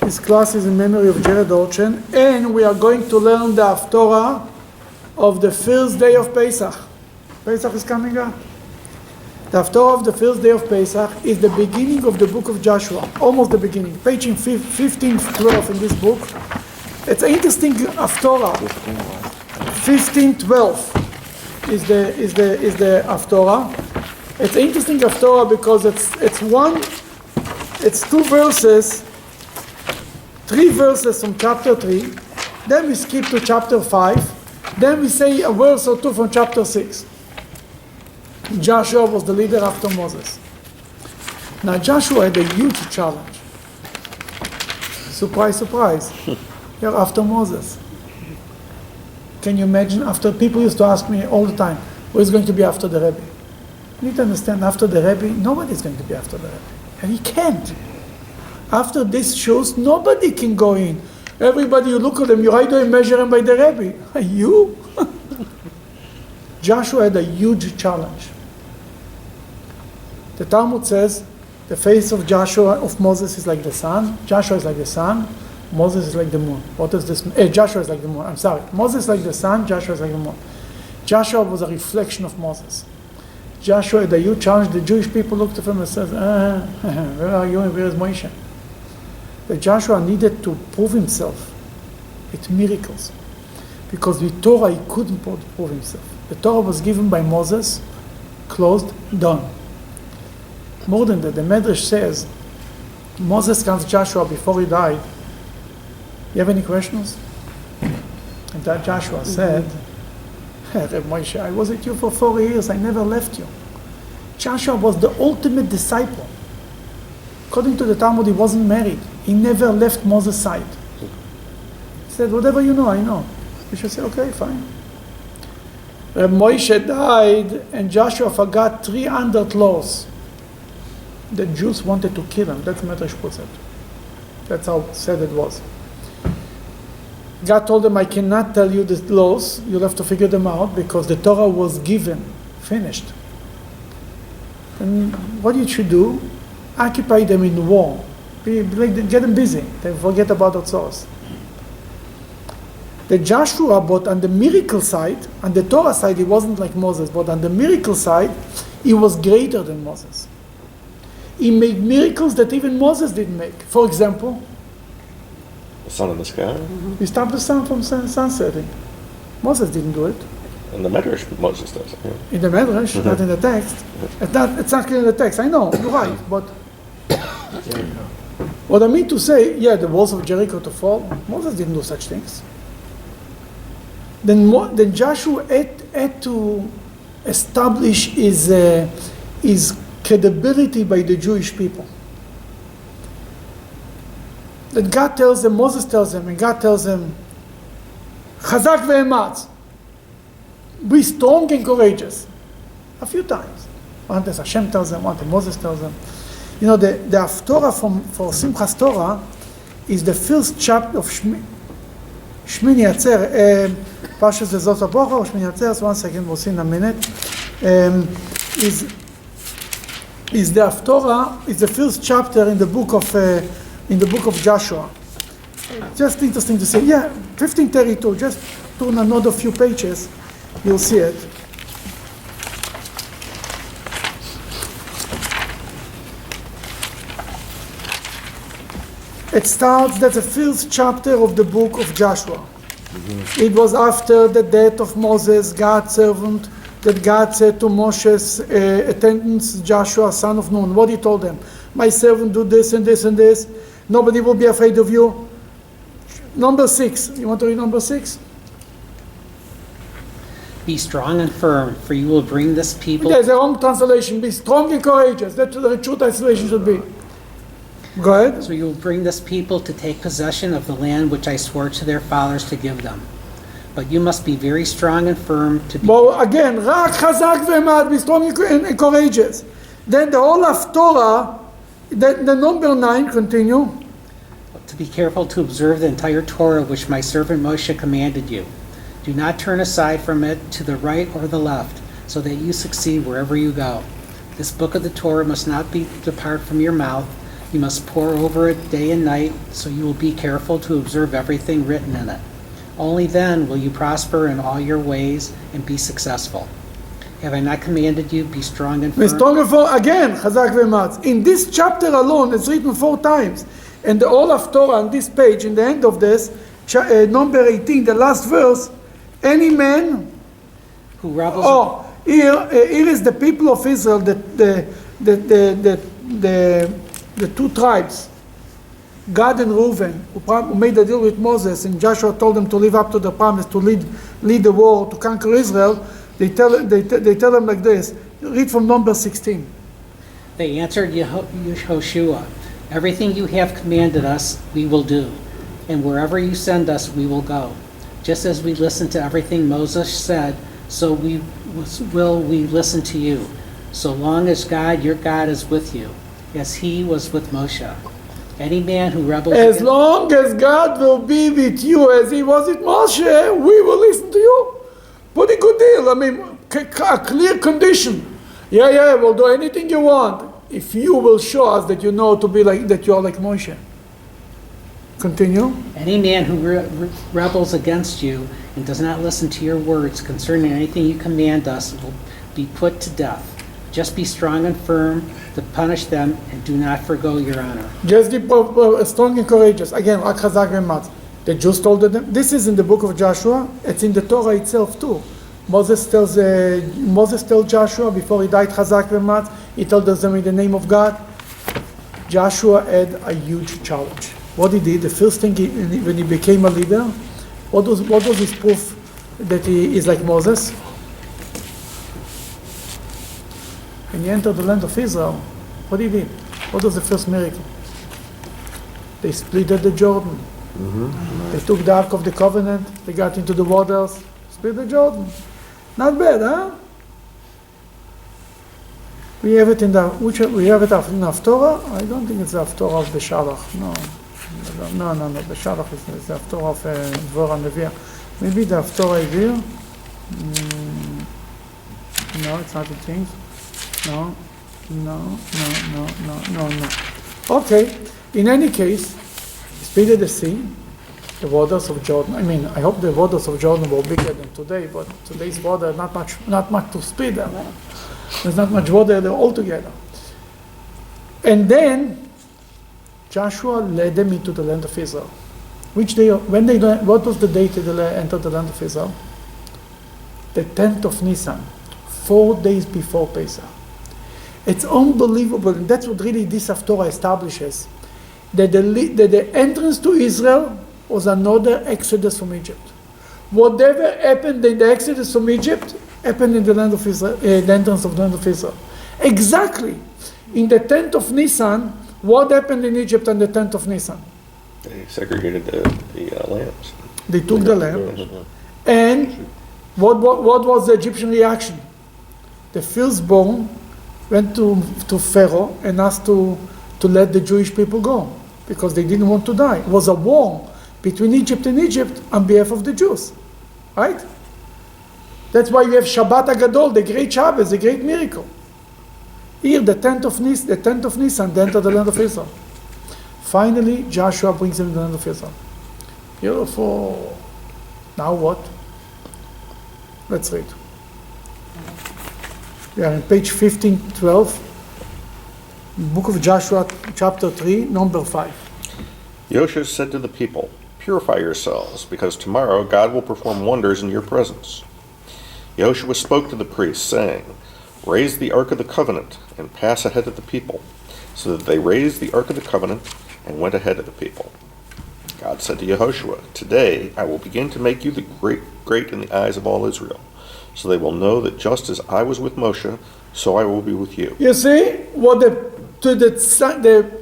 This class is in memory of Jared Orchen, and we are going to learn the Haftorah of the first day of Pesach. Pesach is coming up. The Haftorah of the first day of Pesach is the beginning of the book of Joshua, almost the beginning. Page 1512 in this book. It's an interesting Haftorah. 1512 is the Haftorah. It's an interesting Haftorah because it's two verses, 3 verses from chapter 3, then we skip to chapter 5, then we say a verse or two from chapter 6. Joshua was the leader after Moses. Now Joshua had a huge challenge. Surprise, surprise. You're after Moses. Can you imagine? After people used to ask me all the time, who is going to be after the Rebbe? You need to understand, after the Rebbe, nobody's going to be after the Rebbe. And he can't. After this shows, nobody can go in. Everybody, you look at them, you either measure them by the Rebbe. Are you? Joshua had a huge challenge. The Talmud says, the face of Moses is like the sun, Joshua is like the sun, Moses is like the moon. What does this mean? Joshua is like the moon, I'm sorry. Moses is like the sun, Joshua is like the moon. Joshua was a reflection of Moses. Joshua had a huge challenge. The Jewish people looked at him and said, where are you and where is Moshe? But Joshua needed to prove himself with miracles. Because with Torah he couldn't prove himself. The Torah was given by Moses, closed, done. More than that, the Medrash says, Moses comes to Joshua before he died. You have any questions? And that Joshua said, Reb Moshe, I was with you for 4 years, I never left you. Joshua was the ultimate disciple. According to the Talmud, he wasn't married. He never left Moses' side. He said, whatever you know, I know. You should say, okay, fine. Reb Moshe died, and Joshua forgot 300 laws. The Jews wanted to kill him. That's Medrash puts it. That's how sad it was. God told them, I cannot tell you the laws. You'll have to figure them out because the Torah was given, finished. And what you should do, occupy them in war. Get them busy. They forget about the source. The Joshua, but on the miracle side, on the Torah side, he wasn't like Moses, but on the miracle side, he was greater than Moses. He made miracles that even Moses didn't make. For example, the sun in the sky. He stopped the sun from sunsetting. Moses didn't do it. In the Medrash, Moses does it. Yeah. In the Medrash, not in the text. It's not clear in the text. I know, you're right, but what I mean to say, the walls of Jericho to fall, Moses didn't do such things. Then Joshua had to establish his credibility by the Jewish people. That God tells them, Moses tells them, and God tells them, Chazak ve'ematz, be strong and courageous. A few times. One time Hashem tells them, one time Moses tells them. You know, the Haftorah for Simchas Torah is the first chapter of Shmini Atzer. Parshas Zot HaBrocha or Shmini Atzer. So 1 second, we'll see in a minute. Is the Haftorah is the first chapter in the book of Joshua. Just interesting to see. 1532. Just turn another few pages, you'll see it. It starts, that's the first chapter of the book of Joshua. Mm-hmm. It was after the death of Moses, God's servant, that God said to Moshe's attendants, Joshua, son of Nun, what he told them, my servant do this and this and this, nobody will be afraid of you. Number 6, you want to read number 6? Be strong and firm, for you will bring this people... There's a wrong translation, be strong and courageous, that's what the true translation should be. Go ahead. So you will bring this people to take possession of the land which I swore to their fathers to give them. But you must be very strong and firm to be... Well, again, Rak, Chazak, Ve'emad, be strong and courageous. Then the whole Haftorah, the number 9, continue. To be careful to observe the entire Torah which my servant Moshe commanded you. Do not turn aside from it to the right or the left, so that you succeed wherever you go. This book of the Torah must not depart from your mouth, You must pore over it day and night, so you will be careful to observe everything written in it. Only then will you prosper in all your ways and be successful. Have I not commanded you, be strong and Be firm? strong and firm, again, Chazak v'ematz. In this chapter alone, it's written 4 times. And the whole Haftorah on this page, in the end of this, number 18, the last verse, any man, Who rebels? here is the people of Israel, the 2 tribes, Gad and Reuven, who made a deal with Moses, and Joshua told them to live up to the promise, to lead the war, to conquer Israel. They tell them like this. Read from number 16. They answered Yehoshua, everything you have commanded us, we will do, and wherever you send us, we will go. Just as we listened to everything Moses said, so will we listen to you, so long as God, your God, is with you, as he was with Moshe. Any man who rebels As long as God will be with you as he was with Moshe, we will listen to you. Pretty good deal. I mean, a clear condition. Yeah, we'll do anything you want if you will show us that you know to be like, that you are like Moshe. Continue. Any man who rebels against you and does not listen to your words concerning anything you command us will be put to death. Just be strong and firm to punish them, and do not forgo your honor. Just be strong and courageous. Again, like Chazak v'ematz. The Jews told them. This is in the book of Joshua. It's in the Torah itself too. Moses tells Joshua before he died, Chazak v'ematz. He told them in the name of God. Joshua had a huge challenge. What he did, the first thing when he became a leader, what was his proof that he is like Moses? When he entered the land of Israel, what he did? What was the first miracle? They split the Jordan. Mm-hmm. They took the Ark of the Covenant, they got into the waters, split the Jordan. Not bad, huh? We have it in we have it in Haftorah. I don't think it's the Haftorah of Beshalach. No. The Shalach is the Haftorah of Dvorah Neviah. Maybe the Haftorah is here. No, it's not a change. No. Okay. In any case, he split the sea, the waters of Jordan. I mean, I hope the waters of Jordan were bigger than today, but today's water not much to split them. There's not much water there altogether. And then Joshua led them into the land of Israel. What was the date they entered the land of Israel? The 10th of Nisan, 4 days before Pesach. It's unbelievable, and that's what really this Haftorah establishes, that the entrance to Israel was another exodus from Egypt. Whatever happened in the exodus from Egypt happened in the land of Israel, the entrance of the land of Israel. Exactly. In the 10th of Nisan, what happened in Egypt on the 10th of Nisan? They segregated the lambs. They took the lamb. And what was the Egyptian reaction? The firstborn went to Pharaoh and asked to let the Jewish people go because they didn't want to die. It was a war between Egypt and Egypt on behalf of the Jews. Right? That's why we have Shabbat HaGadol, the great Shabbos, the great miracle. Here, the 10th of Nisan, they entered the land of Israel. Finally, Joshua brings them to the land of Israel. Beautiful. Now what? Let's read. We are on page 1512, book of Joshua, chapter 3, number 5. Yehoshua said to the people, "Purify yourselves, because tomorrow God will perform wonders in your presence." Yehoshua spoke to the priests, saying, "Raise the Ark of the Covenant and pass ahead of the people." So that they raised the Ark of the Covenant and went ahead of the people. God said to Yehoshua, "Today I will begin to make you great in the eyes of all Israel, so they will know that just as I was with Moshe, so I will be with you." You see what the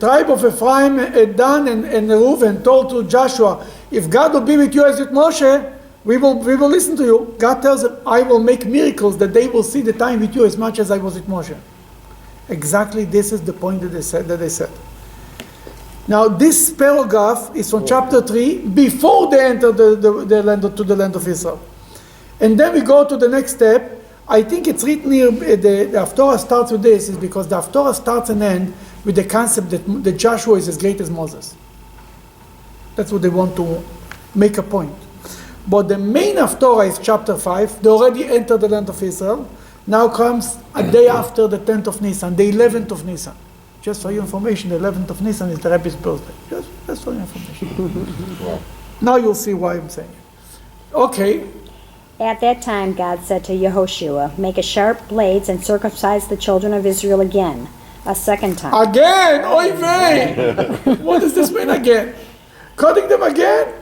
tribe of Ephraim, Dan, and Reuven told to Joshua, if God will be with you as with Moshe, we will listen to you. God tells them, I will make miracles that they will see the time with you as much as I was with Moshe. Exactly this is the point that they said. Now this paragraph is from chapter 3, before they entered the land of Israel. And then we go to the next step. I think it's written here, the Haftorah starts with this, is because the Haftorah starts and ends with the concept that Joshua is as great as Moses. That's what they want to make a point. But the main Haftorah is chapter 5. They already entered the land of Israel. Now comes a day after the 10th of Nisan, the 11th of Nisan. Just for your information, the 11th of Nisan is the Rebbe's birthday. Just for your information. Wow. Now you'll see why I'm saying it. Okay. At that time, God said to Yehoshua, make a sharp blades and circumcise the children of Israel again, a second time. Again, oy vey! What does this mean again? Cutting them again?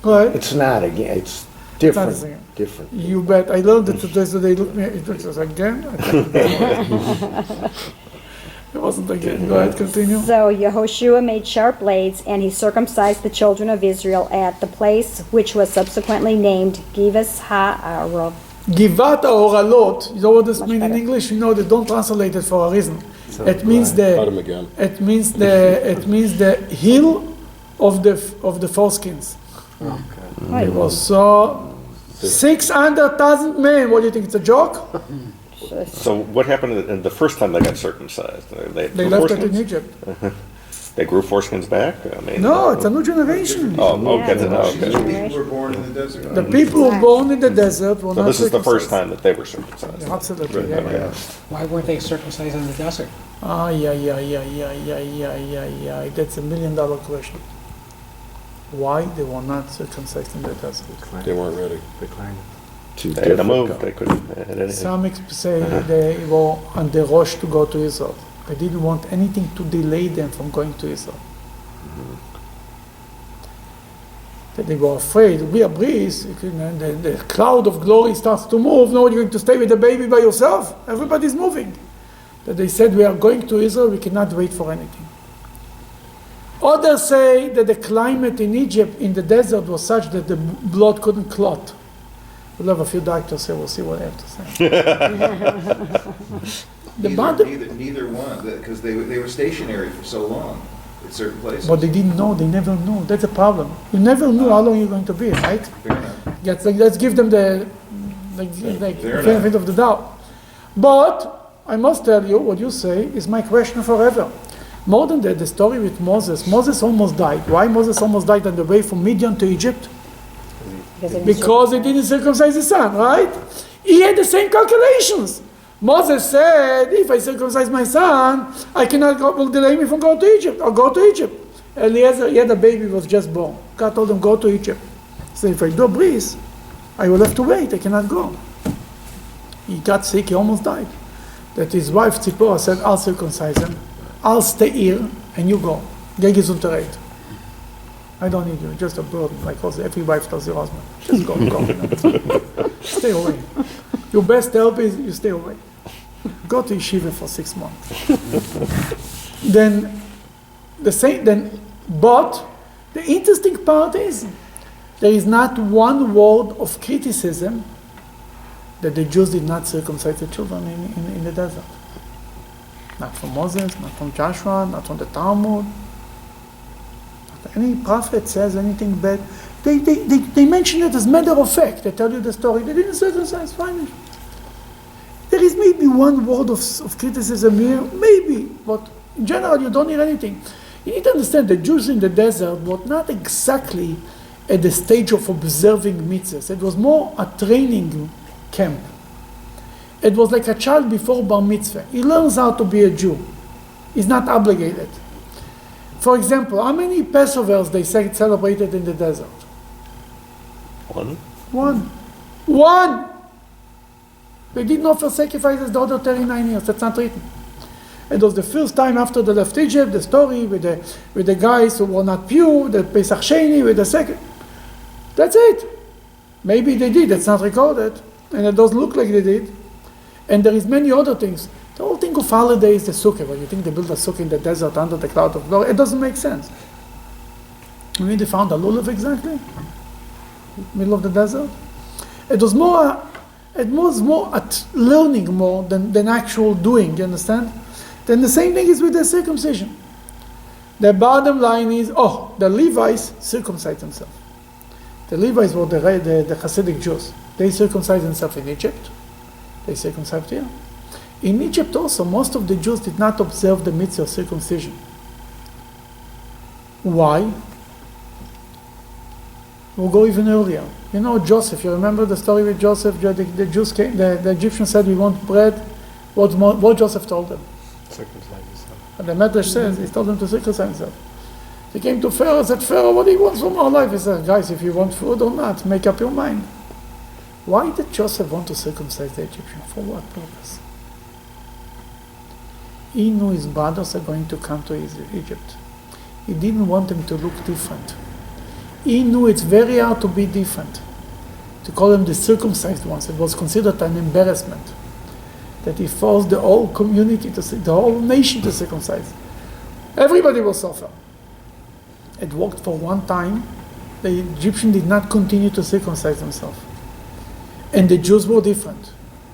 Go ahead. It's not again, it's Not different, again. different. You bet. I learned it today, so they looked me, it was again. It wasn't again. Go ahead, continue. So Yehoshua made sharp blades, and he circumcised the children of Israel at the place which was subsequently named Givas Ha'arov. Givat Oralot, you know what this Much means in better. English? You know, they don't translate it for a reason. It means Cut him the, again. it means the heel of the foreskins. It was so 600,000 men. What do you think? It's a joke? So what happened in the first time they got circumcised? They They grew left it in foreskins? Egypt. They grew foreskins back? I mean, No, it's a new generation. Oh, Yeah, okay. it's a no, new okay. generation. People were born in the desert. The people who were born in the desert were So not this is the first circumcised. time that they were circumcised. Absolutely, yeah, Okay. yeah. Why weren't they circumcised in the desert? Yeah. That's $1 million question. Why they were not circumcised in the desert? They weren't ready. Too They had to move. difficult. They couldn't add anything. Some say they were on the rush to go to Israel. They didn't want anything to delay them from going to Israel. That they were afraid. We are breeze. The cloud of glory starts to move. Now you're going to stay with the baby by yourself. Everybody's moving. That they said we are going to Israel. We cannot wait for anything. Others say that the climate in Egypt, in the desert, was such that the blood couldn't clot. We'll have a few doctors here. We'll see what they have to say. The Neither one, because they were stationary for so long at certain places. But they didn't know. They never knew. That's a problem. You never knew how long you're going to be, right? Fair enough. Let's give them the Fair benefit of the doubt. But I must tell you, what you say is my question forever. More than that, the story with Moses. Moses almost died. Why Moses almost died on the way from Midian to Egypt? Because he didn't circumcise his son, right? He had the same calculations. Moses said, if I circumcise my son, I cannot go, will delay me from going to Egypt. I'll go to Egypt. Eliezer, he had a baby, was just born. God told him, go to Egypt. So if I do a breeze, I will have to wait. I cannot go. He got sick. He almost died. That his wife, Tzipporah, said, I'll circumcise him. I'll stay here, and you go. Geh gesundheit. I don't need you. Just a burden, like also every wife tells her husband. Just go. Stay away. Your best help is you stay away. Go to yeshiva for 6 months. But the interesting part is there is not one word of criticism that the Jews did not circumcise the children in the desert. Not from Moses, not from Joshua, not from the Talmud. Not any prophet says anything bad. They mention it as matter of fact. They tell you the story. They didn't circumcise, fine. There is maybe one word of criticism here, maybe, but in general you don't hear anything. You need to understand the Jews in the desert were not exactly at the stage of observing mitzvahs. It was more a training camp. It was like a child before bar mitzvah. He learns how to be a Jew. He's not obligated. For example, how many Passovers they celebrated in the desert? One. They did not offer sacrifices the other 39 years. That's not written. It was the first time after they left Egypt, the story with the guys who were not pure, the Pesach Sheni with the second. That's it. Maybe they did. It's not recorded. And it doesn't look like they did. And there is many other things. The whole thing of holiday is the sukkah. When you think they built a sukkah in the desert under the cloud of glory, it doesn't make sense. You mean they found a lulav exactly? Middle of the desert? It was more at learning more than actual doing, you understand? Then the same thing is with the circumcision. The bottom line is, the Levites circumcised themselves. The Levites were the Hasidic Jews. They circumcised themselves in Egypt. They circumcised here. In Egypt also, most of the Jews did not observe the mitzvah of circumcision. Why? We'll go even earlier. You know Joseph, you remember the story with Joseph? The Jews came, the Egyptians said, we want bread. What Joseph told them? Circumcise yourself. And the Medrash says, he told them to circumcise himself. He came to Pharaoh and said, Pharaoh, what do you want from our life? He said, guys, if you want food or not, make up your mind. Why did Joseph want to circumcise the Egyptian? For what purpose? He knew his brothers are going to come to Egypt. He didn't want them to look different. He knew it's very hard to be different. To call them the circumcised ones, it was considered an embarrassment. That he forced the whole community, the whole nation to circumcise. Everybody will suffer. It worked for one time. The Egyptians did not continue to circumcise themselves. And the Jews were different.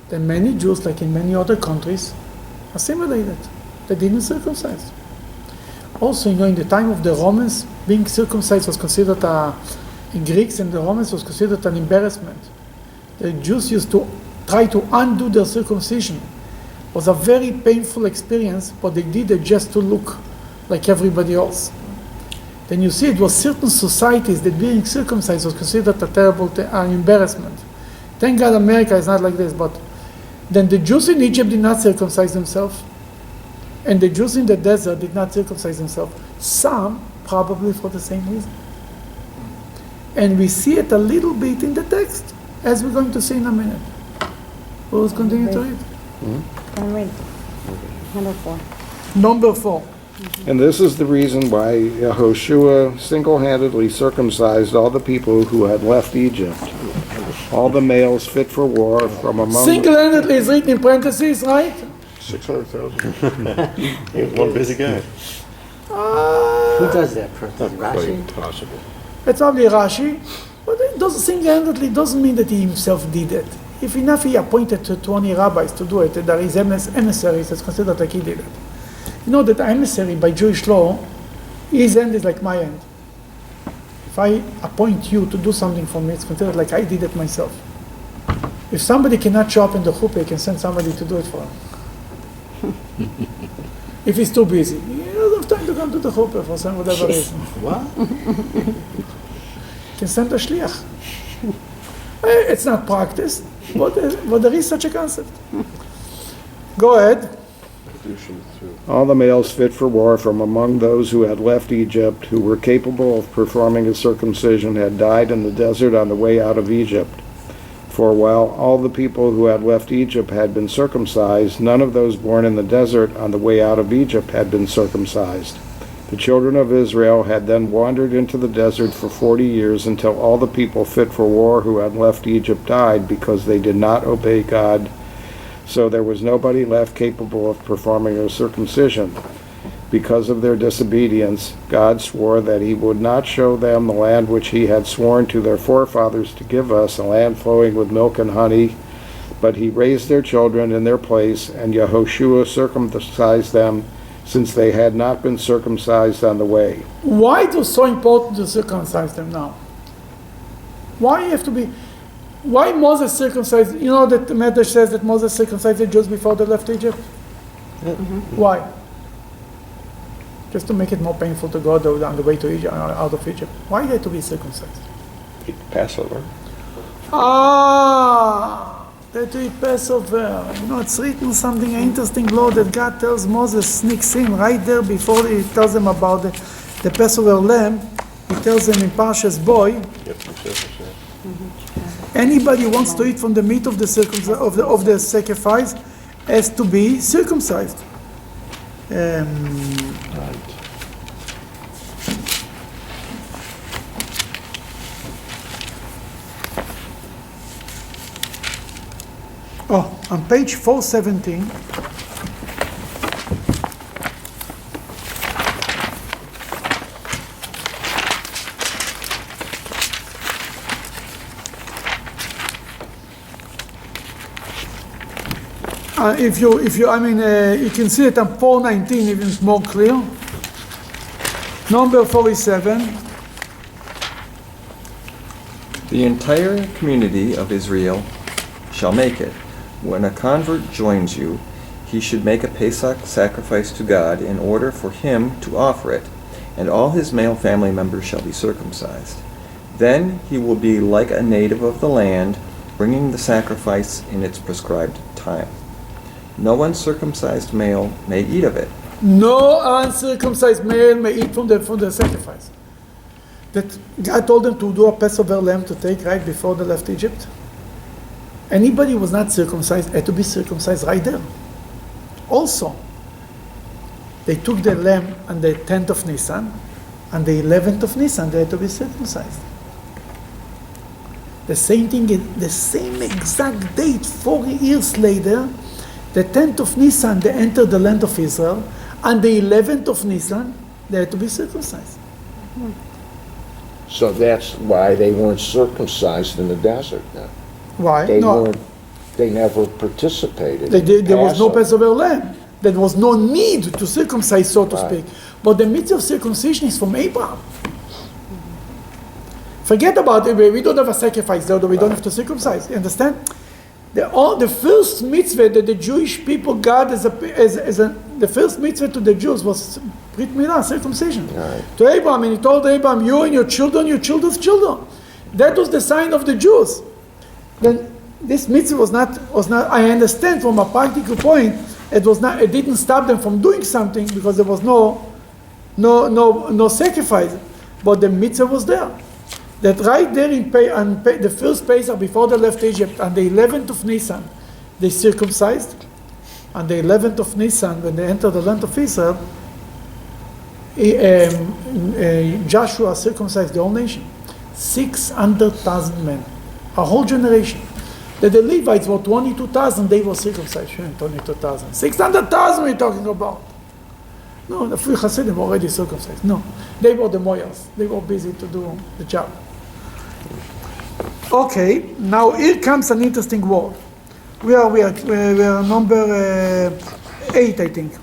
The many Jews, like in many other countries, assimilated. They didn't circumcise. Also, in the time of the Romans, being circumcised was considered in Greeks and the Romans was considered an embarrassment. The Jews used to try to undo their circumcision. It was a very painful experience, but they did it just to look like everybody else. Then you see it was certain societies that being circumcised was considered a terrible embarrassment. Thank God America is not like this, but then the Jews in Egypt did not circumcise themselves, and the Jews in the desert did not circumcise themselves. Some probably for the same reason. And we see it a little bit in the text, as we're going to see in a minute. We'll continue to read. And read. Number 4. Number 4. And this is the reason why Yehoshua single-handedly circumcised all the people who had left Egypt, all the males fit for war from among Single-handedly is written in parentheses, right? 600,000. He was one busy guy. Who does that? Not Rashi? quite possible. It's probably Rashi, but it doesn't single-handedly doesn't mean that he himself did it. If enough he appointed to 20 rabbis to do it, there is emissaries that's considered like he did it. You know that emissary by Jewish law, his end is like my end. If I appoint you to do something for me, it's considered like I did it myself. If somebody cannot show up in the chuppah, he can send somebody to do it for him. If he's too busy, he doesn't have time to come to the chuppah for some whatever reason. What? He can send a shliach. It's not practiced, but there is such a concept. Go ahead. All the males fit for war from among those who had left Egypt, who were capable of performing a circumcision, had died in the desert on the way out of Egypt. For while all the people who had left Egypt had been circumcised, none of those born in the desert on the way out of Egypt had been circumcised. The children of Israel had then wandered into the desert for 40 years until all the people fit for war who had left Egypt died because they did not obey God. So there was nobody left capable of performing a circumcision. Because of their disobedience, God swore that he would not show them the land which he had sworn to their forefathers to give us, a land flowing with milk and honey. But he raised their children in their place, and Yehoshua circumcised them, since they had not been circumcised on the way. Why it was so important to circumcise them now? Why you have to be... Why Moses circumcised? You know that the Medrash says that Moses circumcised the Jews before they left Egypt? Why? Just to make it more painful to go on the way to Egypt, out of Egypt. Why they had to be circumcised? Eat Passover. They had to eat Passover. You know, it's written something, an interesting law that God tells Moses, sneaks in right there before he tells them about the Passover lamb. He tells them in Parshas Boy, anybody who wants to eat from the meat of the sacrifice has to be circumcised. On page 417. You can see it on 419, even more clear. Number 47. The entire community of Israel shall make it. When a convert joins you, he should make a Pesach sacrifice to God in order for him to offer it, and all his male family members shall be circumcised. Then he will be like a native of the land, bringing the sacrifice in its prescribed time. No uncircumcised male may eat of it. No uncircumcised male may eat from the sacrifice. That God told them to do a Passover lamb to take right before they left Egypt. Anybody who was not circumcised had to be circumcised right there. Also, they took the lamb on the 10th of Nisan, and the 11th of Nisan they had to be circumcised. The same thing, the same exact date, 40 years later, the 10th of Nisan they entered the land of Israel, and the 11th of Nisan they had to be circumcised. So that's why they weren't circumcised in the desert then. Why? They never participated. There was no Passover lamb. There was no need to circumcise, so to speak. But the mitzvah of circumcision is from Abraham. Forget about it. We don't have a sacrifice there, we don't have to circumcise. You understand? The first mitzvah that the Jewish people got the first mitzvah to the Jews was Brit Milah, circumcision. Right. To Abraham, and he told Abraham, you and your children's children. That was the sign of the Jews. Then this mitzvah was not. I understand from a practical point, it didn't stop them from doing something because there was no sacrifice, but the mitzvah was there. That right there on the first Pesach before they left Egypt, on the 11th of Nisan, they circumcised. On the 11th of Nisan, when they entered the land of Israel, Joshua circumcised the whole nation. 600,000 men, a whole generation. That the Levites were 22,000, they were circumcised. 22,000. 600,000 we're talking about. No, the free Hasidim were already circumcised. No, they were the Moyas. They were busy to do the job. Okay, now here comes an interesting word. We are number 8, I think.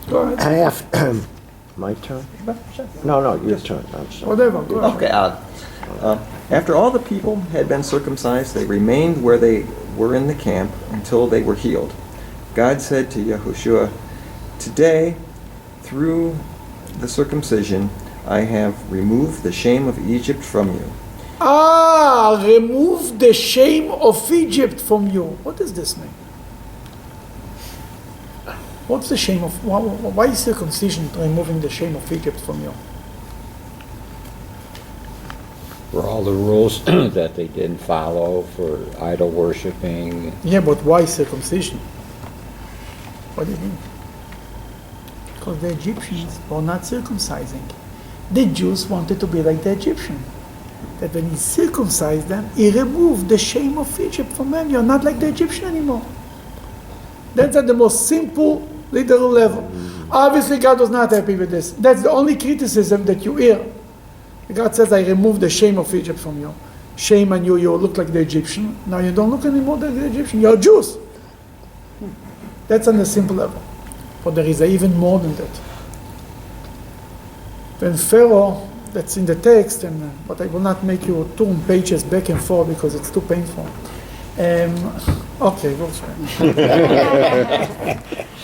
Go ahead. I have my turn? No, your turn. I'm sorry. Whatever, go ahead. Okay. After all the people had been circumcised, they remained where they were in the camp until they were healed. God said to Yehoshua, "Today, through the circumcision, I have removed the shame of Egypt from you." Remove the shame of Egypt from you. What does this mean? What's the shame of, why is circumcision removing the shame of Egypt from you? For all the rules that they didn't follow, for idol worshiping. Yeah, but why circumcision? What do you mean? Because the Egyptians were not circumcising. The Jews wanted to be like the Egyptian. That when he circumcised them, he removed the shame of Egypt from them. You're not like the Egyptian anymore. That's at the most simple, literal level. Obviously, God was not happy with this. That's the only criticism that you hear. God says, I removed the shame of Egypt from you. Shame on you, you look like the Egyptian. Now you don't look anymore like the Egyptian. You're Jews. That's on the simple level. But there is even more than that. When Pharaoh, that's in the text, but I will not make you turn pages back and forth because it's too painful. Okay, we'll try.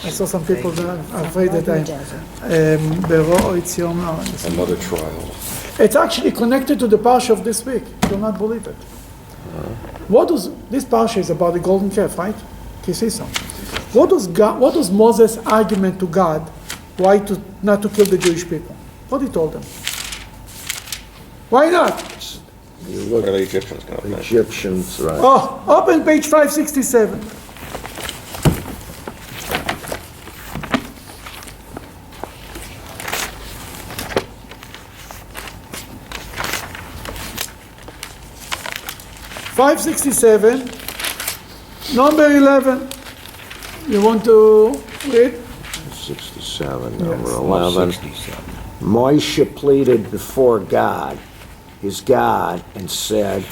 I saw some people that are afraid that Another trial. It's actually connected to the parsha of this week. You will not believe it. This parsha is about the golden calf, right? Can you see something? What was Moses' argument to God why not to kill the Jewish people? What he told them? Why not? You look Where the Egyptians going to Egyptians, right? Oh, open page 567. Number 11. You want to read? 67, number Yes. 11. 67. Moshe pleaded before God, his God, and said,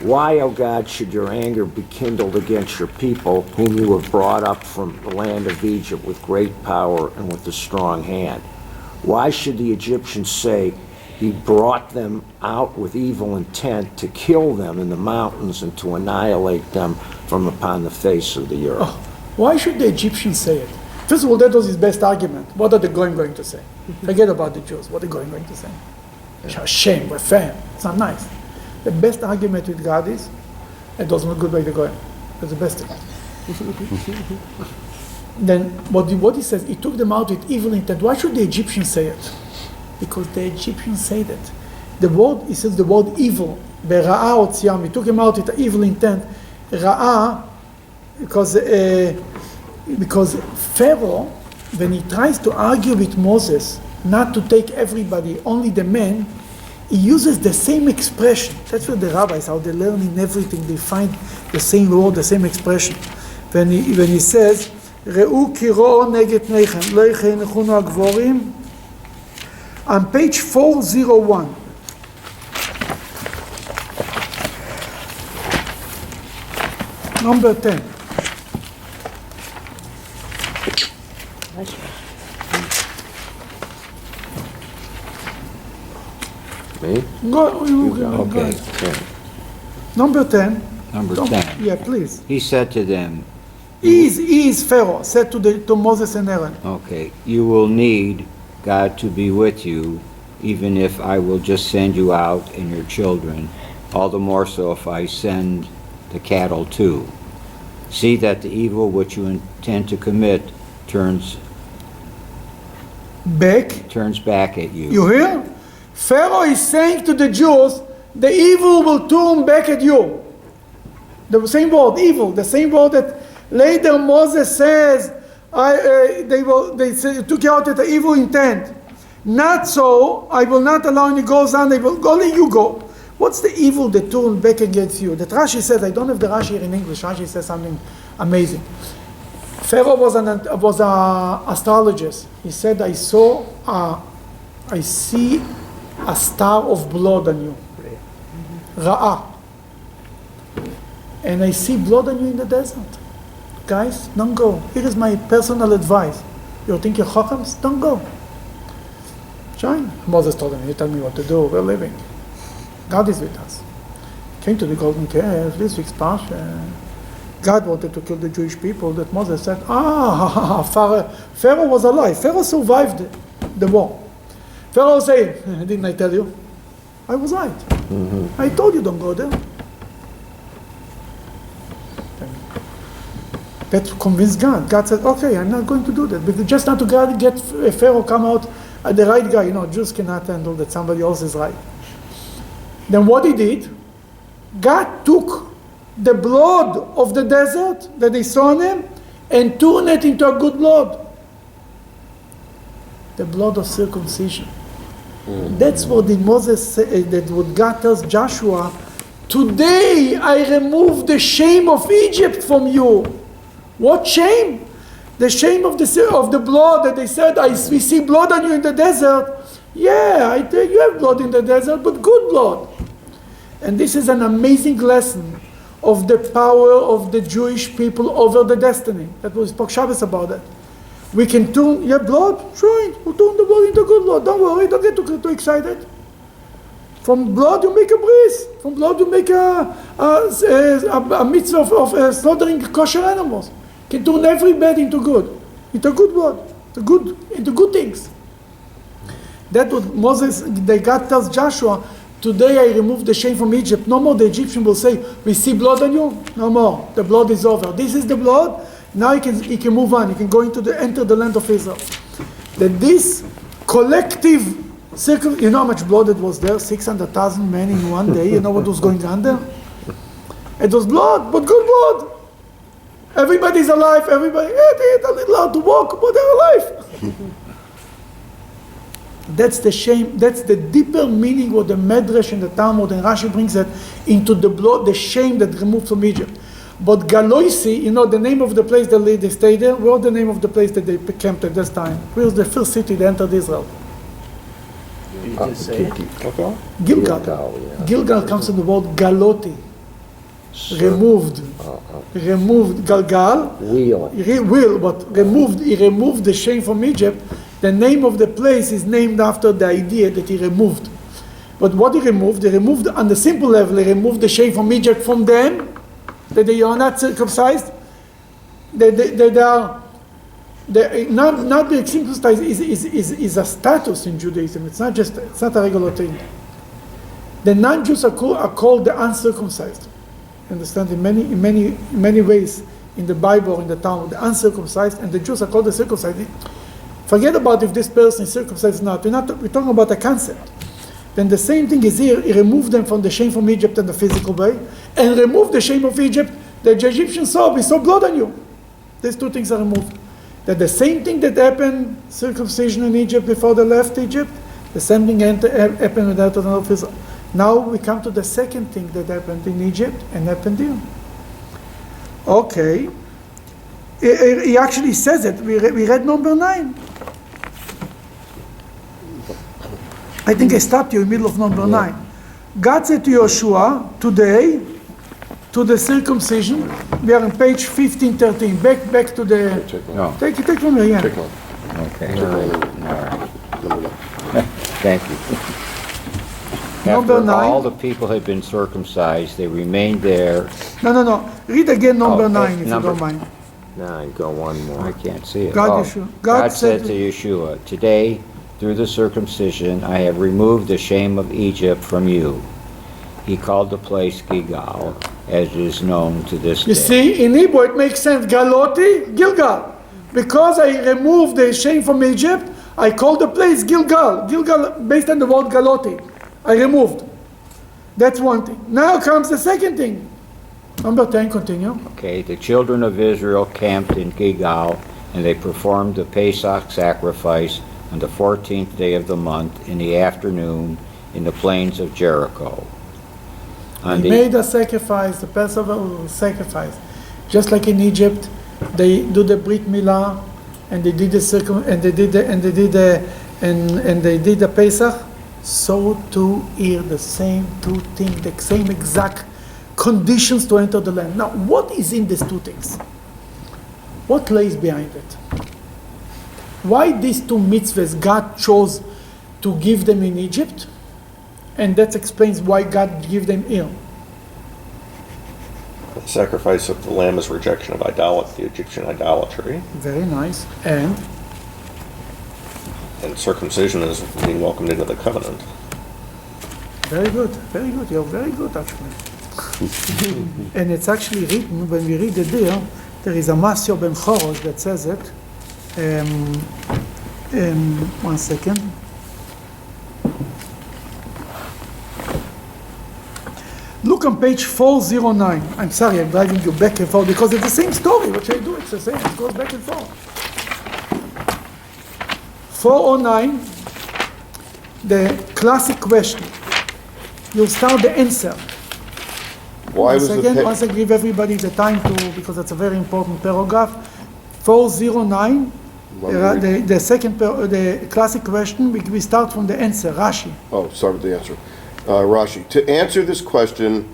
"Why, O God, should your anger be kindled against your people, whom you have brought up from the land of Egypt with great power and with a strong hand? Why should the Egyptians say, He brought them out with evil intent to kill them in the mountains and to annihilate them from upon the face of the earth. Why should the Egyptians say it? First of all, that was his best argument. What are the going to say? Forget about the Jews. What are they going to say? Shame, we're fair. It's not nice. The best argument with God is, it doesn't look good by the going. That's the best thing. Then what he says, he took them out with evil intent. Why should the Egyptians say it? Because the Egyptians say that. The word, he says the word evil. Bera'ah otziam. He took him out with evil intent. Ra'ah, because Pharaoh, when he tries to argue with Moses, not to take everybody, only the men, he uses the same expression. That's what the rabbis, how they learn in everything, they find the same word, the same expression. When he says, Re'u kiro neget neichem, lo ychenuchunu agvorim, on page 401. Number 10. Me? Okay. Number 10. Number 10. Yeah, please. He said to them, He is Pharaoh, said to Moses and Aaron. okay, you will need God to be with you, even if I will just send you out and your children, all the more so if I send the cattle too. See that the evil which you intend to commit turns back at you. You hear? Pharaoh is saying to the Jews, the evil will turn back at you. The same word, evil, the same word that later Moses says, they took you out with the evil intent. Not so, I will not allow any goes on, only you go. What's the evil that turned back against you? That Rashi says, I don't have the Rashi here in English, Rashi says something amazing. Pharaoh was an astrologist. He said, I see a star of blood on you. Ra'ah. And I see blood on you in the desert. Guys, don't go. Here is my personal advice. You think you're chachams? Don't go. Fine. Moses told him, you tell me what to do, we're living. God is with us. Came to the golden calf, this week's parsha. God wanted to kill the Jewish people, that Moses said, Pharaoh was alive. Pharaoh survived the war. Pharaoh said, didn't I tell you? I was right. Mm-hmm. I told you don't go there. That convinced God. God said, okay, I'm not going to do that. Because just not to get Pharaoh come out the right guy. Jews cannot handle that somebody else is right. Then what he did, God took the blood of the desert that they saw on him and turned it into a good blood. The blood of circumcision. That's what Moses said, that what God tells Joshua, today I remove the shame of Egypt from you. What shame? The shame of the blood that they said, we see blood on you in the desert. Yeah, I think you have blood in the desert, but good blood. And this is an amazing lesson of the power of the Jewish people over the destiny. That was spoke Shabbos about that. We can turn, you have blood? Sure, we'll turn the blood into good blood. Don't worry, don't get too excited. From blood you make a breeze. From blood you make a mitzvah of slaughtering kosher animals. Can turn every bad into good. Into good blood. Into good things. That's what God tells Joshua, today I remove the shame from Egypt. No more the Egyptian will say, we see blood on you. No more. The blood is over. This is the blood. Now he can move on. He can go enter the land of Israel. That this collective circle, you know how much blood it was there? 600,000 men in one day. You know what was going on there? It was blood, but good blood. Everybody's alive. Everybody, they're a little hard to walk, but they're alive. That's the shame. That's the deeper meaning of the Medrash and the Talmud, and Rashi brings it into the blood, the shame that removed from Egypt. But Galoisi, the name of the place that they stayed there, what was the name of the place that they camped at this time? Where was the first city that entered Israel? Gilgal. Gilgal comes from the word Galoti. Removed. Removed. Galgal. Wheel. But removed. He removed the shame from Egypt. The name of the place is named after the idea that he removed. But what he removed? They removed on the simple level. He removed the shame from Egypt from them, that they are not circumcised. They are not being circumcised is a status in Judaism. It's not a regular thing. The non-Jews are called the uncircumcised. Understand? In many ways in the Bible, in the Talmud, the uncircumcised, and the Jews are called the circumcised. Forget about if this person is circumcised or not. We're talking about a concept. Then the same thing is here. He removed them from the shame from Egypt in the physical way, and removed the shame of Egypt. The Egyptians saw, we saw blood on you. These two things are removed. That the same thing that happened, circumcision in Egypt before they left Egypt, the same thing happened with that. Now we come to the second thing that happened in Egypt and happened here. Okay. He actually says it. We read number 9. I think I stopped you in the middle of number 9. God said to Yehoshua, today, to the circumcision, we are on page 1513. Back to the... No. Take from here, yeah. Okay. All right. Thank you. Number After 9. all the people had been circumcised, they remained there. No. Read again number 9, if number- you don't mind. 9, go one more. I can't see it. Yeshua. God said to Yeshua, today, through the circumcision, I have removed the shame of Egypt from you. He called the place Gilgal, as is known to this day. You see, in Hebrew it makes sense. Galoti, Gilgal. Because I removed the shame from Egypt, I call the place Gilgal. Gilgal, based on the word Galoti. I removed. That's one thing. Now comes the second thing. Number 10, continue. Okay, the children of Israel camped in Gilgal, and they performed the Pesach sacrifice on the 14th day of the month in the afternoon in the plains of Jericho. They made a sacrifice, the Passover sacrifice. Just like in Egypt, they do the Brit Milah, and they did the Pesach. So too here, the same two things, the same exact conditions to enter the land. Now, what is in these two things? What lays behind it? Why these two mitzvahs God chose to give them in Egypt? And that explains why God gave them here. The sacrifice of the lamb is rejection of the Egyptian idolatry. Very nice. And circumcision is being welcomed into the covenant. very good. You're very good, actually. And it's actually written, when we read it there is a Masio ben Chorosh that says it. 1 second. Look on page 409. I'm sorry, I'm driving you back and forth because it's the same story. What should I do? It's the same. It goes back and forth. 409, the classic question. You'll start the answer. Once I give everybody the time to, because it's a very important paragraph. 409, the second, the classic question, we start from the answer, Rashi. Oh, start with the answer. Rashi, to answer this question...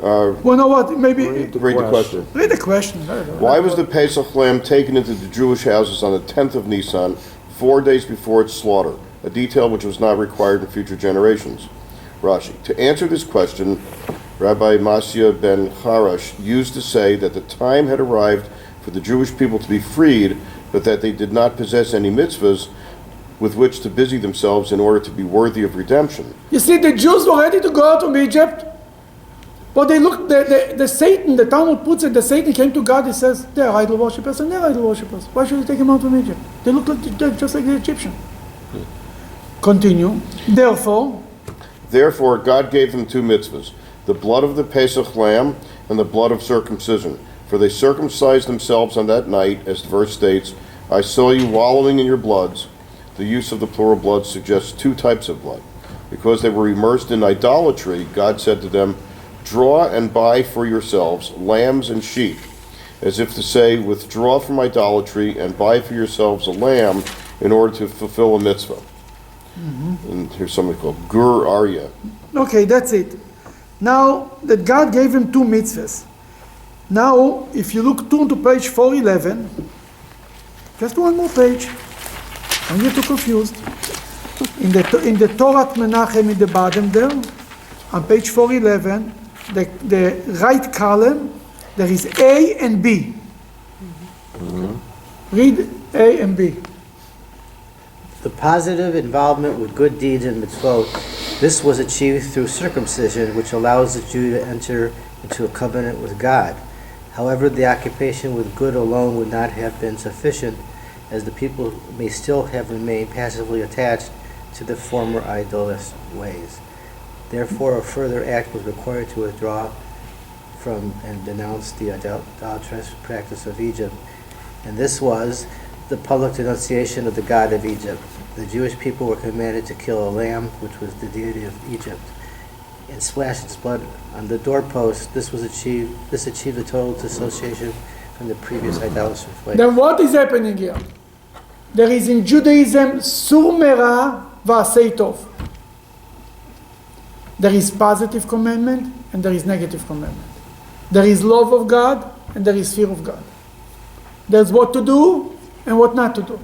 well, know what, maybe... Read the question. Read the question. Why was the Pesach lamb taken into the Jewish houses on the 10th of Nisan, 4 days before its slaughter? A detail which was not required in future generations. Rashi, to answer this question, Rabbi Masya ben Charash used to say that the time had arrived for the Jewish people to be freed, but that they did not possess any mitzvahs with which to busy themselves in order to be worthy of redemption. You see, the Jews were ready to go out from Egypt, but they looked, the Satan, the Talmud puts it, the Satan came to God, he says, they're idol worshippers and they're idol worshippers. Why should we take them out from Egypt? They look like, just like the Egyptian. Continue. Therefore, God gave them two mitzvahs, the blood of the Pesach lamb and the blood of circumcision. For they circumcised themselves on that night, as the verse states, I saw you wallowing in your bloods. The use of the plural blood suggests two types of blood. Because they were immersed in idolatry, God said to them, draw and buy for yourselves lambs and sheep, as if to say, withdraw from idolatry and buy for yourselves a lamb in order to fulfill a mitzvah. Mm-hmm. And here's something called Gur Arya. Okay, that's it. Now that God gave him two mitzvahs. Now, if you turn to page 411, just one more page. Don't get too confused. in the Torah Menachem in the bottom there, on page 411, the right column, there is A and B. Read A and B. The positive involvement with good deeds and mitzvot, this was achieved through circumcision, which allows the Jew to enter into a covenant with God. However, the occupation with good alone would not have been sufficient, as the people may still have remained passively attached to the former idolatrous ways. Therefore, a further act was required to withdraw from and denounce the idolatrous practice of Egypt, and this was the public denunciation of the God of Egypt. The Jewish people were commanded to kill a lamb, which was the deity of Egypt, and splash its blood on the doorpost. This achieved a total dissociation from the previous idolatrous ways. Then what is happening here? There is in Judaism sur merah va'asei tov. There is positive commandment and there is negative commandment. There is love of God and there is fear of God. There's what to do and what not to do.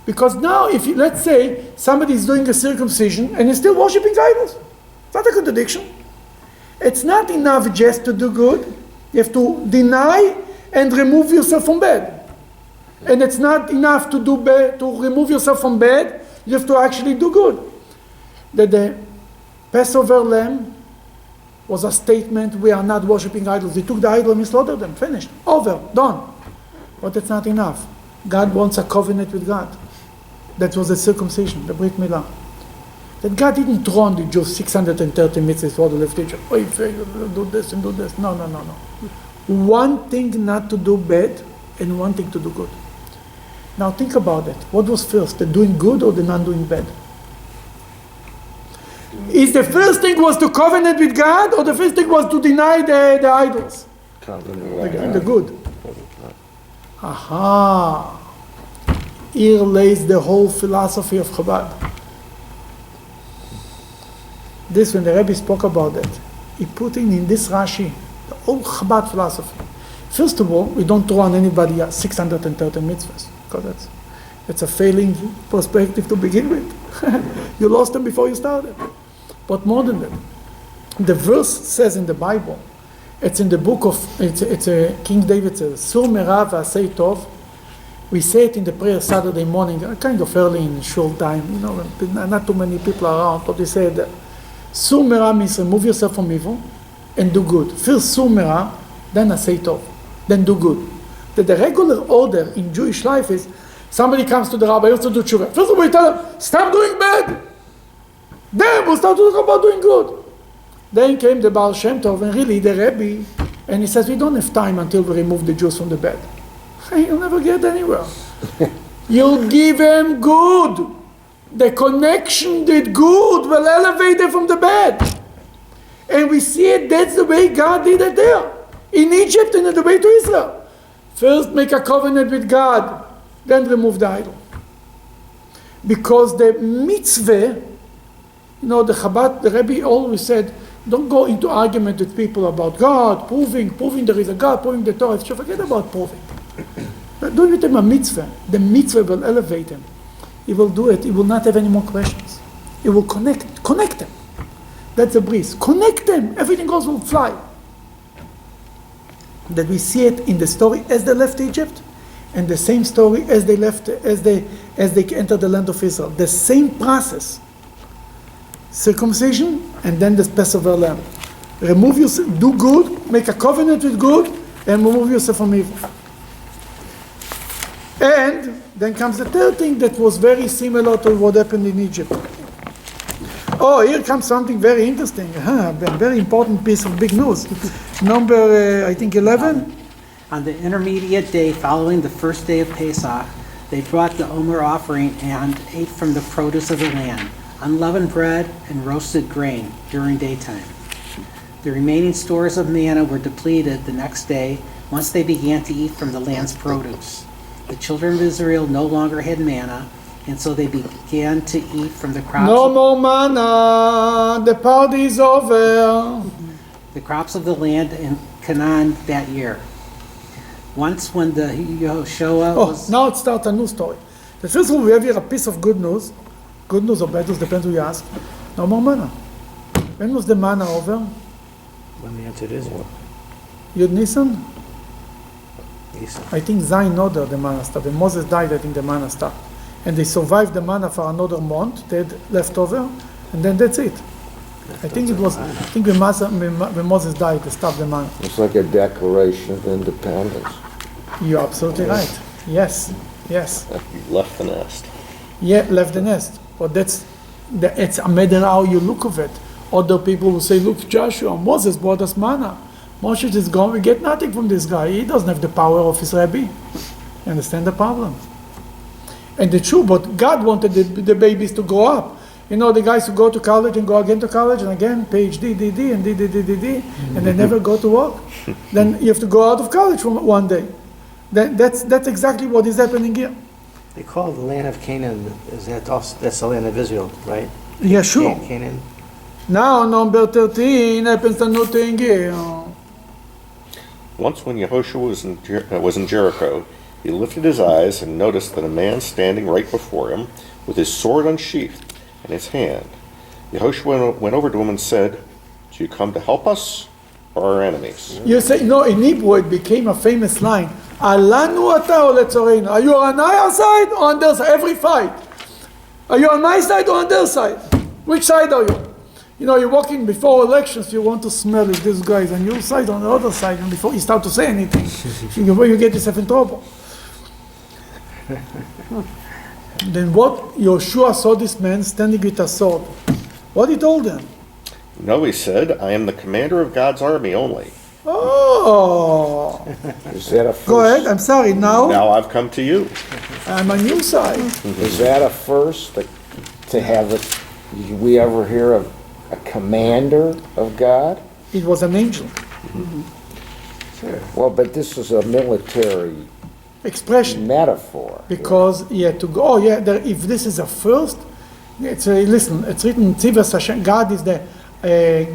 Because now, let's say somebody is doing a circumcision and is still worshiping idols, it's not a contradiction. It's not enough just to do good. You have to deny and remove yourself from bad. And it's not enough to do bad, to remove yourself from bad. You have to actually do good. That the Passover lamb was a statement: we are not worshiping idols. They took the idol and slaughtered them. Finished. Over. Done. But it's not enough. God wants a covenant with God. That was the circumcision, the Brit Milah. That God didn't throw on the Jews 630 mitzvahs for the left Egypt. Oh, if you do this and do this. No. One thing not to do bad and one thing to do good. Now think about it. What was first, the doing good or the not doing bad? Is the first thing was to covenant with God, or the first thing was to deny the idols? The good. Aha. Here lays the whole philosophy of Chabad. This, when the Rebbe spoke about that, he put in this Rashi, the whole Chabad philosophy. First of all, we don't throw on anybody 630 mitzvahs, because that's a failing perspective to begin with. You lost them before you started. But more than that, the verse says in the Bible, it's in the book of, King David says, Sur merah va'asei tov. We say it in the prayer Saturday morning, kind of early in shul time, not too many people around, but we say that Sur merah means remove yourself from evil and do good. First Sur merah, then asei tov, then do good. The regular order in Jewish life is, somebody comes to the rabbi, wants to do tshuva. First of all, we tell him, stop doing bad. Then we'll start to talk about doing good. Then came the Baal Shem Tov, and really the Rebbe, and he says, we don't have time until we remove the Jews from the bed. You'll never get anywhere. You'll give them good. The connection with good will elevate them from the bed. And we see it, that's the way God did it there. In Egypt and in the way to Israel. First make a covenant with God, then remove the idol. Because the mitzvah, the Chabad, the Rebbe always said, don't go into argument with people about God, proving there is a God, proving the Torah. Forget about proving. But do with them a mitzvah. The mitzvah will elevate him. He will do it. He will not have any more questions. He will connect them. That's the breeze. Connect them. Everything else will fly. That we see it in the story as they left Egypt, and the same story as they entered the land of Israel. The same process. Circumcision and then the Passover lamb. Remove yourself, do good, make a covenant with good, and remove yourself from evil. And then comes the third thing that was very similar to what happened in Egypt. Oh, here comes something very interesting. A very important piece of big news. Number, I think, 11. On the intermediate day following the first day of Pesach, they brought the Omer offering and ate from the produce of the land, unleavened bread and roasted grain during daytime. The remaining stores of manna were depleted the next day once they began to eat from the land's produce. The children of Israel no longer had manna, and so they began to eat from the crops. No more manna. The party is over. The crops of the land in Canaan that year. Once when the Yehoshua was... now it starts a new story. The first of all, we have here a piece of good news. Good news or bad news, depends who you ask. No more manna. When was the manna over? When they entered Israel. Yud Nisan? Esau. I think Zayin Nodar, the manna stopped. When Moses died, I think the manna stopped. And they survived the manna for another month, they had leftover, and then that's it. I think when Moses died, they stopped the manna. It's like a declaration of independence. You're absolutely right. Yes. You left the nest. Yeah, left the nest. But it's a matter how you look of it. Other people will say, look, Joshua, Moses brought us manna. Moshe is gone, we get nothing from this guy. He doesn't have the power of his Rebbe. You understand the problem? And the truth, but God wanted the babies to grow up. You know, the guys who go to college and go again to college and again, PhD, DD, and DD, and they never go to work. Then you have to go out of college from one day. That's exactly what is happening here. They call the land of Canaan, that's the land of Israel, right? Yeah, sure. Canaan. Now, number 13 happens a new thing here. Once when Yehoshua was in Jericho, he lifted his eyes and noticed that a man standing right before him with his sword unsheathed in his hand. Yehoshua went over to him and said, "Do you come to help us or our enemies?" You say, no, in Hebrew it became a famous line. Alanu ata o letzoreinu. Are you on our side or on their side? Every fight. Are you on my side or on their side? Which side are you? You know, you're walking before elections, you want to smell if this guy is on your side or on the other side, and before you start to say anything, before you get yourself in trouble. Then what Yehoshua saw this man standing with a sword. What he told him? No, he said, "I am the commander of God's army only. Oh. Is that a first? Go ahead, I'm sorry, now Now I've come to you." I'm on your side. Is that a first to have it? Did we ever hear of a commander of God? It was an angel. Sure. Well, but this is a military Expression. metaphor. Because he had to go, oh yeah, if this is a first, listen, it's written, Tzivas Hashem, God is the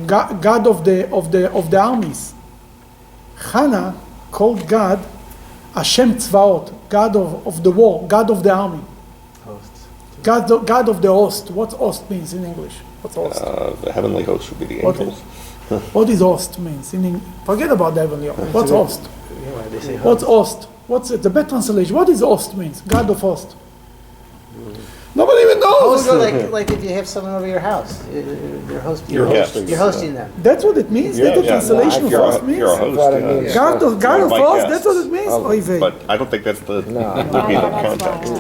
God of the armies. Hannah called God Hashem Tzvaot, God of the war, God of the army. Hosts. God of the host. What host means in English? What's host? The heavenly host would be the What angels. What is host means? Forget about the heavenly host. What's host? Yeah, why they say What's host? host? What's it? The best translation. What is host means? God of host. Nobody even knows. Hosts are like if you have someone over your house, you're hosting. You're hosting. You're hosting them. That's what it means. Yeah, That's the yeah. translation of You're a- host means. you're a host, But it yeah. means- God of Like host. guests. That's what it means. Oy vey. But I don't think that's the would be the that's context. why.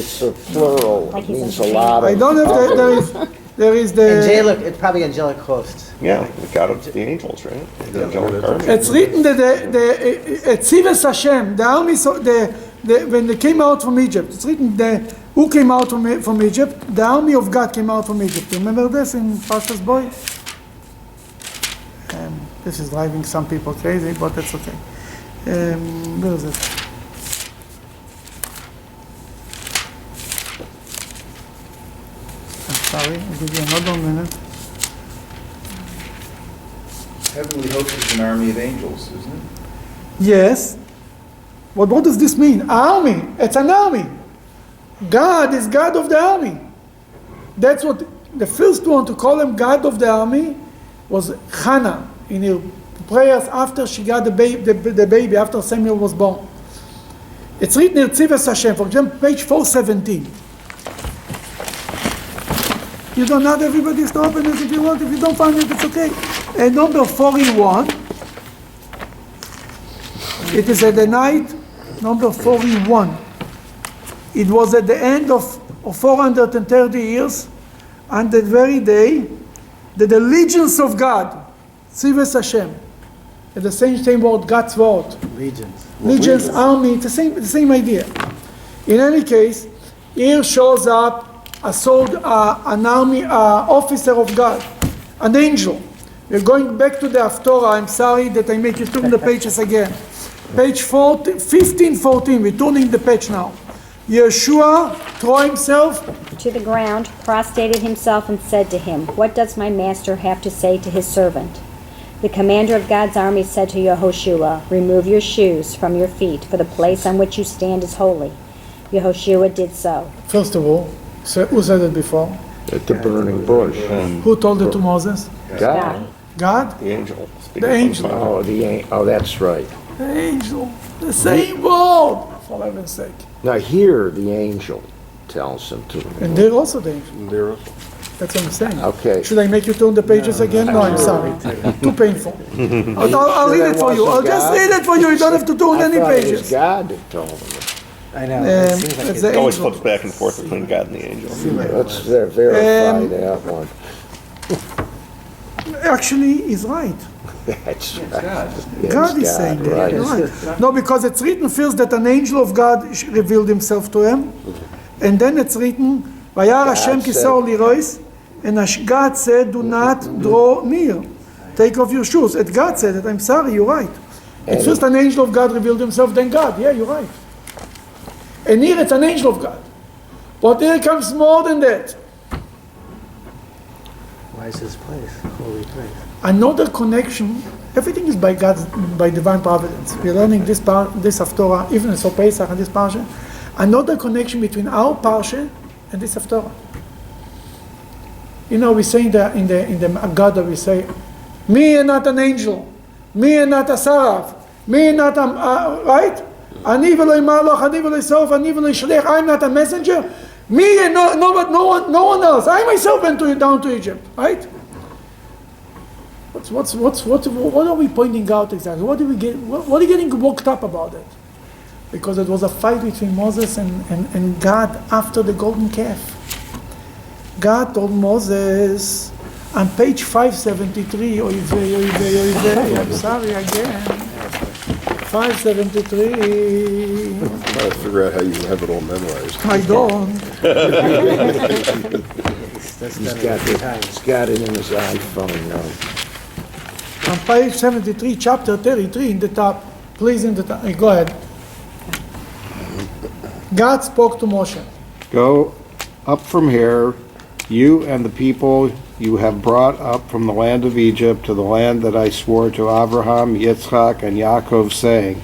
It's a plural. Like It he's means a entertaining. lot of. I don't have there is the. Angelic, it's probably angelic hosts. Yeah, the God of the angels, right? The angelic army. It's written that the Tzivas Hashem, the army, when they came out from Egypt, it's written who came out from Egypt? The army of God came out from Egypt. Remember this in Pastor's Boy? This is driving some people crazy, but that's okay. Where is it? I'm sorry, I'll give you another minute. Heavenly host is an army of angels, isn't it? Yes. But what does this mean? Army. It's an army. God is God of the army. That's what the first one to call him God of the army was Hannah in her prayers after she got the baby after Samuel was born. It's written in Tzivas Hashem, for example, page 417. You don't have everybody to open it if you want. If you don't find it, it's okay. And number 41. It is at the night, number 41. It was at the end of 430 years, on that very day, that the legions of God, Tzivas Hashem, at the same word, God's word, legions, army, it's the same idea. In any case, here shows up an army, officer of God, an angel. We're going back to the Haftorah. I'm sorry that I make you turn the pages again. Page 1514, we're turning the page now. Yehoshua threw himself To the ground, prostrated himself, and said to him, "What does my master have to say to his servant?" The commander of God's army said to Yehoshua, "Remove your shoes from your feet, for the place on which you stand is holy." Yehoshua did so. First of all, So who said it before? At the burning bush. Who told it to Moses? God. God? The angel. The angel. Oh, that's right. The angel. The same word. For heaven's sake. Now here, the angel tells him to. And they're also the angel. There. That's what I'm saying. Okay. Should I make you turn the pages again? No, I'm sorry. Too painful. I'll read it for you. I'll just read it for you. You don't have to turn any I thought it was pages. God that told him. I know. It seems like it's it. the Always angel. flips back and forth between God and the angel. Let's verify that one. Actually, he's right. That's right. God. God is saying that. right. You're right. No, because it's written first that an angel of God revealed himself to him, and then it's written, "Vayar Hashem said- kisor lirois," and God said, "Do not draw near. Take off your shoes." And God said it. I'm sorry, you're right. It's first an angel of God revealed himself, then God. Yeah, you're right. And here it's an angel of God. But here comes more than that. Why is this place? Holy place. Another connection. Everything is by God's, by divine providence. We're learning this Haftorah, even so Pesach and this parsha. Another connection between our parsha and this Haftorah. You know, we say in the Agada, we say, "Me and not an angel, me and not a seraph, me and not a right? Ani v'lo malach, ani v'lo sof, ani v'lo shliach. I'm not a messenger. Me and no one else. I myself went down to Egypt, right? What are we pointing out exactly? What are you getting worked up about it? Because it was a fight between Moses and God after the golden calf. God told Moses on page 573, I'm sorry again, 573, Trying to figure out how you have it all memorized. I don't. He's got it in his iPhone now. On page 73, chapter 33 in the top, please in the top, go ahead. God spoke to Moshe. Go up from here, you and the people you have brought up from the land of Egypt to the land that I swore to Abraham, Yitzchak, and Yaakov, saying,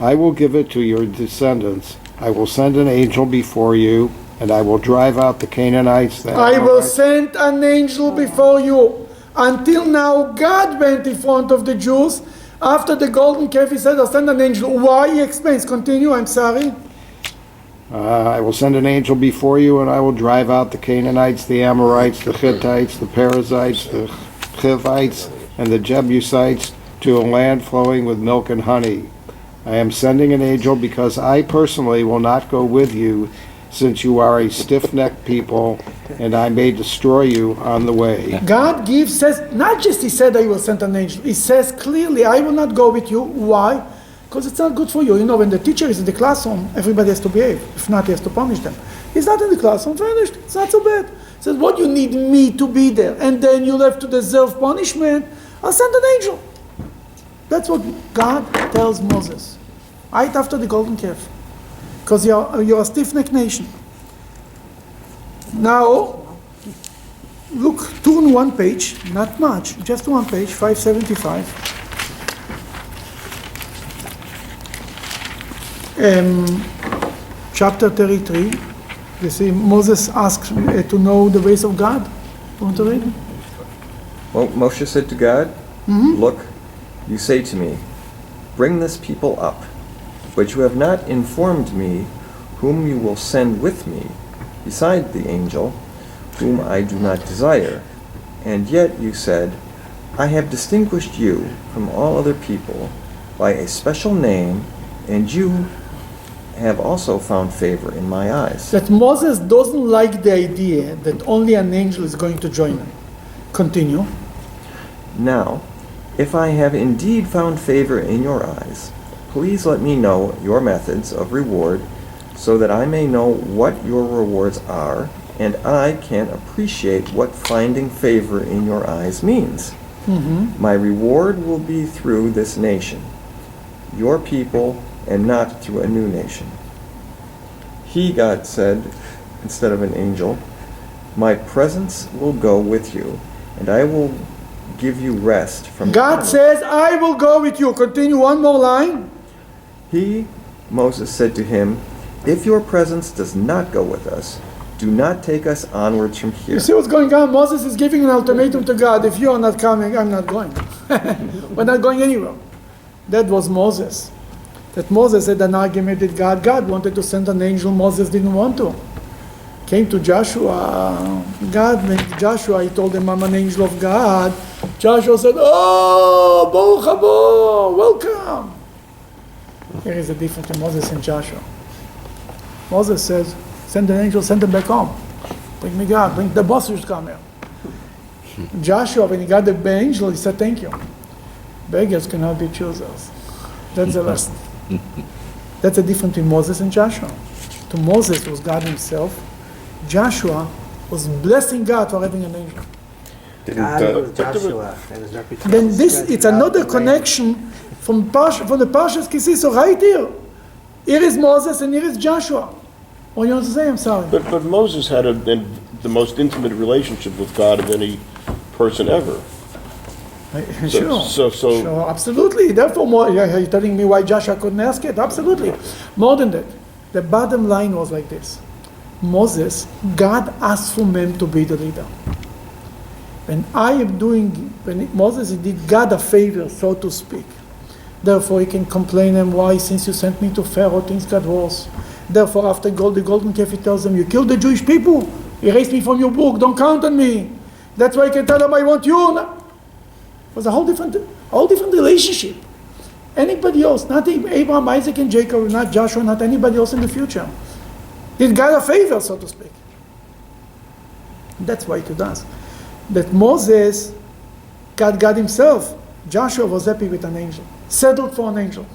I will give it to your descendants. I will send an angel before you, and I will drive out the Canaanites. I will send an angel before you. Until now, God went in front of the Jews. After the golden calf, he said, I'll send an angel. Why? He explains. Continue, I'm sorry. I will send an angel before you, and I will drive out the Canaanites, the Amorites, the Hittites, the Perizzites, the Hivites, and the Jebusites to a land flowing with milk and honey. I am sending an angel because I personally will not go with you, since you are a stiff-necked people, and I may destroy you on the way. God says, not just he said I will send an angel. He says clearly, I will not go with you. Why? Because it's not good for you. You know, when the teacher is in the classroom, everybody has to behave. If not, he has to punish them. He's not in the classroom, finished. It's not so bad. He says, what you need me to be there? And then you'll have to deserve punishment. I'll send an angel. That's what God tells Moses. Right after the golden calf. Because you're a stiff-necked nation. Now, look, turn one page, not much, just one page, 575. Chapter 33. You see, Moses asks to know the ways of God. You want to read? Well, Moshe said to God, Look, you say to me, bring this people up, but you have not informed me whom you will send with me, beside the angel, whom I do not desire. And yet you said, I have distinguished you from all other people by a special name, and you have also found favor in my eyes. That Moses doesn't like the idea that only an angel is going to join him. Continue. Now, if I have indeed found favor in your eyes, please let me know your methods of reward, so that I may know what your rewards are, and I can appreciate what finding favor in your eyes means. My reward will be through this nation, your people, and not through a new nation. He, God said, instead of an angel, my presence will go with you, and I will give you rest from God says, I will go with you. Continue one more line. He, Moses, said to him, if your presence does not go with us, do not take us onwards from here. You see what's going on? Moses is giving an ultimatum to God. If you are not coming, I'm not going. We're not going anywhere. That was Moses. That Moses had an argument with God. God wanted to send an angel. Moses didn't want to. Came to Joshua. God went to Joshua. He told him, I'm an angel of God. Joshua said, oh, Baruch habo, welcome. Here is the difference between Moses and Joshua. Moses says, send an angel, send him back home. Bring me God, bring the boss who's come here. Joshua, when he got the angel, he said, thank you. Beggars cannot be choosers. That's the lesson. That's the difference between Moses and Joshua. To Moses was God himself. Joshua was blessing God for having an angel. God was Joshua and his reputation. Then this, spread it's throughout another the land. connection from the Parshas Kisisi. So right here, here is Moses and here is Joshua. What do you want to say? I'm sorry. But Moses had the most intimate relationship with God of any person ever. Sure, absolutely. Therefore, you're telling me why Joshua couldn't ask it? Absolutely. More than that, the bottom line was like this. Moses, God asked for men to be the leader. When Moses did God a favor, so to speak. Therefore, he can complain him, why, since you sent me to Pharaoh, things got worse. Therefore, after the golden calf, he tells them, you killed the Jewish people. Erase me from your book. Don't count on me. That's why I can tell them I want you. It was a whole different relationship. Anybody else, not Abraham, Isaac, and Jacob, not Joshua, not anybody else in the future. Did God a favor, so to speak. That's why he does. That Moses, God himself, Joshua was happy with an angel, settled for an angel.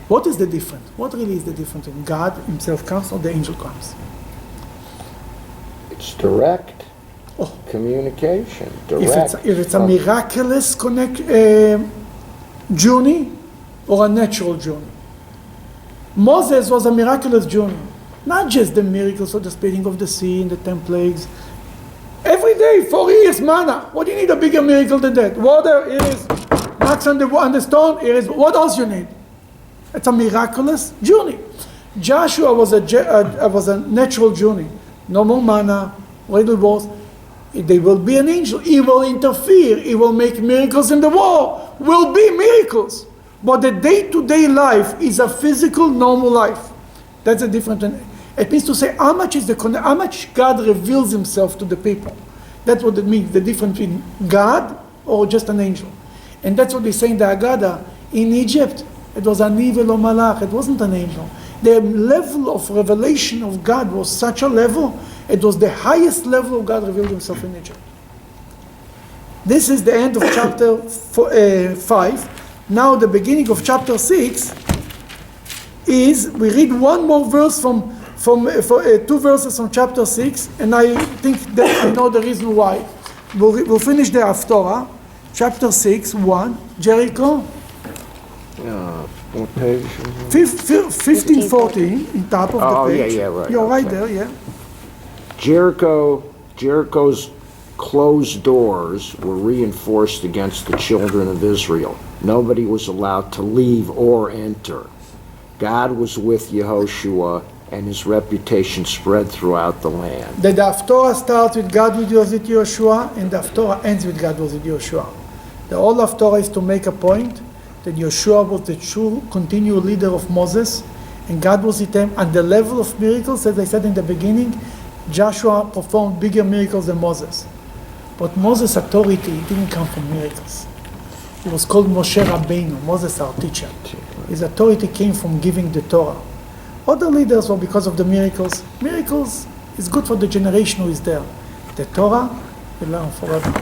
What is the difference? What really is the difference when God himself comes or the angel comes? It's direct communication. Direct. If it's a miraculous journey or a natural journey. Moses was a miraculous journey. Not just the miracles of the splitting of the sea and the 10 plagues. Every day, 4 years, manna. What do you need a bigger miracle than that? Water, here is. Knocks on the stone, here is. What else you need? It's a miraculous journey. Joshua was a natural journey. No more manna, little wars. There will be an angel. He will interfere. He will make miracles in the war. Will be miracles. But the day-to-day life is a physical, normal life. That's a different. It means to say how much God reveals himself to the people. That's what it means, the difference between God or just an angel. And that's what they say in the Haggadah. In Egypt, it was an evil or malach. It wasn't an angel. The level of revelation of God was such a level, it was the highest level of God revealed himself in Egypt. This is the end of chapter 5. Now the beginning of chapter 6 is, we read one more verse from 2 verses from chapter 6, and I think that I know the reason why. We'll finish the Haftorah, chapter 6, 1, Jericho. What page? 1514, in top of the page. Right. You're right there, yeah. Jericho's closed doors were reinforced against the children of Israel. Nobody was allowed to leave or enter. God was with Yehoshua, and his reputation spread throughout the land. The Haftorah starts with God was with Yehoshua, and the Haftorah ends with God was with Yehoshua. The whole Haftorah is to make a point that Yehoshua was the true continual leader of Moses, and God was with him at the level of miracles. As I said in the beginning, Joshua performed bigger miracles than Moses. But Moses' authority didn't come from miracles. He was called Moshe Rabbeinu, Moses our teacher. His authority came from giving the Torah. Other leaders were because of the miracles. Miracles is good for the generation who is there. The Torah will learn forever.